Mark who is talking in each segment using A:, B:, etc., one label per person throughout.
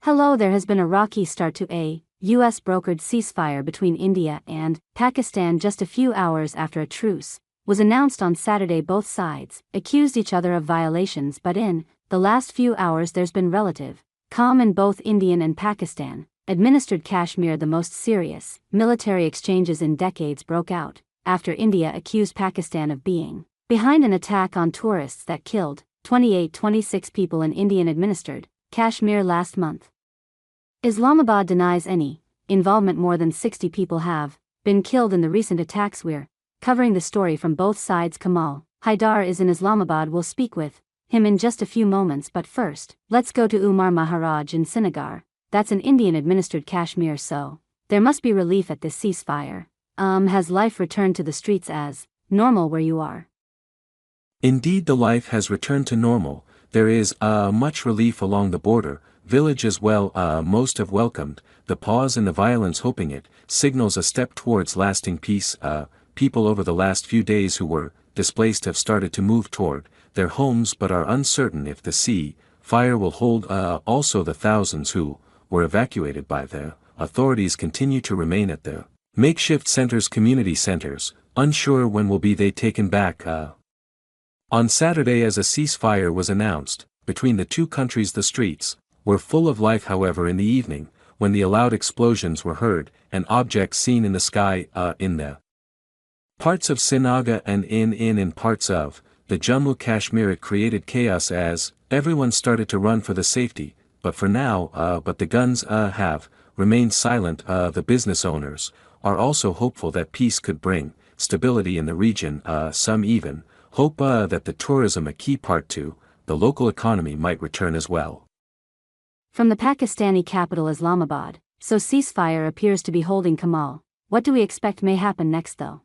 A: Hello, there has been a rocky start to a US-brokered ceasefire between India and Pakistan just a few hours after a truce was announced on Saturday. Both sides accused each other of violations, but in the last few hours there's been relative calm in both Indian and Pakistan-administered Kashmir. The most serious military exchanges in decades broke out after India accused Pakistan of being behind an attack on tourists that killed 26 people in Indian-administered Kashmir last month. Islamabad denies any involvement. More than 60 people have been killed in the recent attacks. We're covering the story from both sides. Kamal Haidar is in Islamabad. We'll speak with him in just a few moments, but first, let's go to Umar Maharaj in Srinagar. That's in Indian-administered Kashmir. So, there must be relief at this ceasefire. Has life returned to the streets as normal where you are?
B: Indeed, the life has returned to normal. There is much relief along the border village as well. Most have welcomed the pause in the violence, hoping it signals a step towards lasting peace. People over the last few days who were displaced have started to move toward their homes but are uncertain if the ceasefire will hold. Also, the thousands who were evacuated by the authorities continue to remain at the makeshift centers, community centers, unsure when will be they taken back. On Saturday, as a ceasefire was announced between the two countries, the streets were full of life. However, in the evening, when the loud explosions were heard and objects seen in the sky, in the parts of Srinagar and in parts of the Jammu Kashmir, it created chaos as everyone started to run for the safety. But for now, the guns have remained silent. The business owners are also hopeful that peace could bring stability in the region. Some even hope that the tourism, a key part to the local economy, might return as well.
A: From the Pakistani capital Islamabad, so ceasefire appears to be holding. Kamal, what do we expect may happen next though?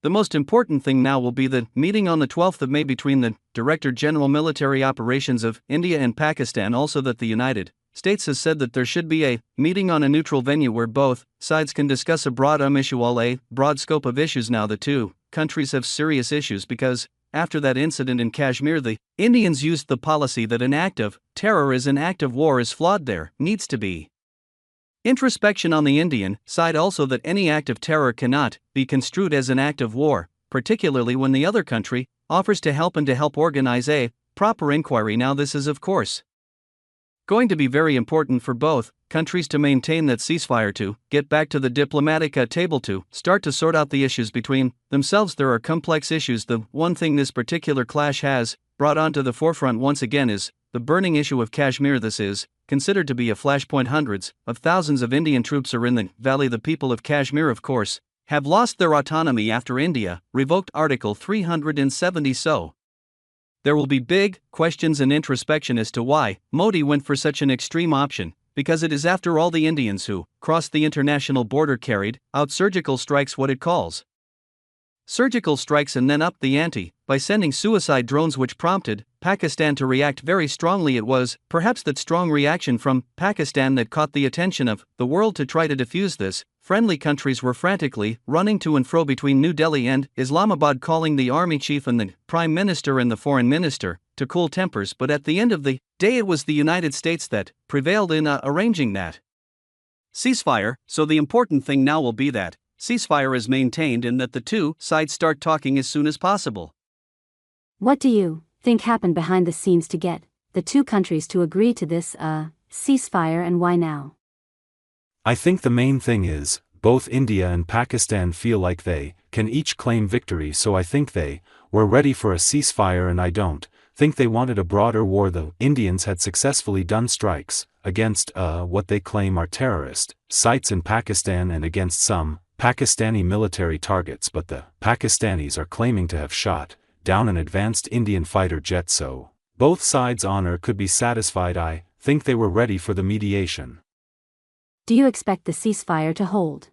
C: The most important thing now will be the meeting on the 12th of May between the Director General Military Operations of India and Pakistan. Also, that the United States has said that there should be a meeting on a neutral venue where both sides can discuss a broad broad scope of issues. Now the two countries have serious issues because after that incident in Kashmir, the Indians used the policy that an act of terror is an act of war is flawed. There needs to be introspection on the Indian side also, that any act of terror cannot be construed as an act of war, particularly when the other country offers to help and to help organize a proper inquiry. Now this is of course going to be very important for both countries to maintain that ceasefire, to get back to the diplomatic table, to start to sort out the issues between themselves. There are complex issues. The one thing this particular clash has brought onto the forefront once again is the burning issue of Kashmir. This is considered to be a flashpoint. Hundreds of thousands of Indian troops are in the valley. The people of Kashmir, of course, have lost their autonomy after India revoked Article 370. So there will be big questions and introspection as to why Modi went for such an extreme option, because it is after all the Indians who crossed the international border, carried out surgical strikes, what it calls surgical strikes, and then upped the ante by sending suicide drones, which prompted Pakistan to react very strongly. It was perhaps that strong reaction from Pakistan that caught the attention of the world. To try to defuse this, friendly countries were frantically running to and fro between New Delhi and Islamabad, calling the army chief and the prime minister and the foreign minister to cool tempers. But at the end of the day, it was the United States that prevailed in arranging that ceasefire. So the important thing now will be that ceasefire is maintained and that the two sides start talking as soon as possible.
A: What do you think happened behind the scenes to get the two countries to agree to this ceasefire, and why now?
D: I think the main thing is, both India and Pakistan feel like they can each claim victory, so I think they were ready for a ceasefire, and I don't think they wanted a broader war. The Indians had successfully done strikes against what they claim are terrorist sites in Pakistan and against some Pakistani military targets, but the Pakistanis are claiming to have shot down an advanced Indian fighter jet, so both sides' honor could be satisfied. I think they were ready for the mediation.
A: Do you expect the ceasefire to hold?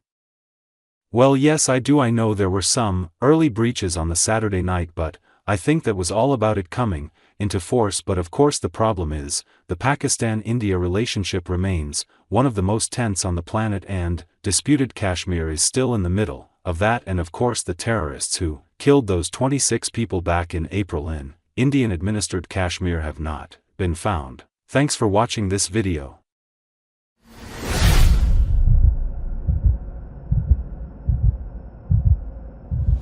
D: Well, yes, I do. I know there were some early breaches on the Saturday night, but I think that was all about it coming into force. But of course the problem is, the Pakistan-India relationship remains one of the most tense on the planet, and disputed Kashmir is still in the middle of that. And of course the terrorists who killed those 26 people back in April in Indian-administered Kashmir have not been found. Thanks for watching this video.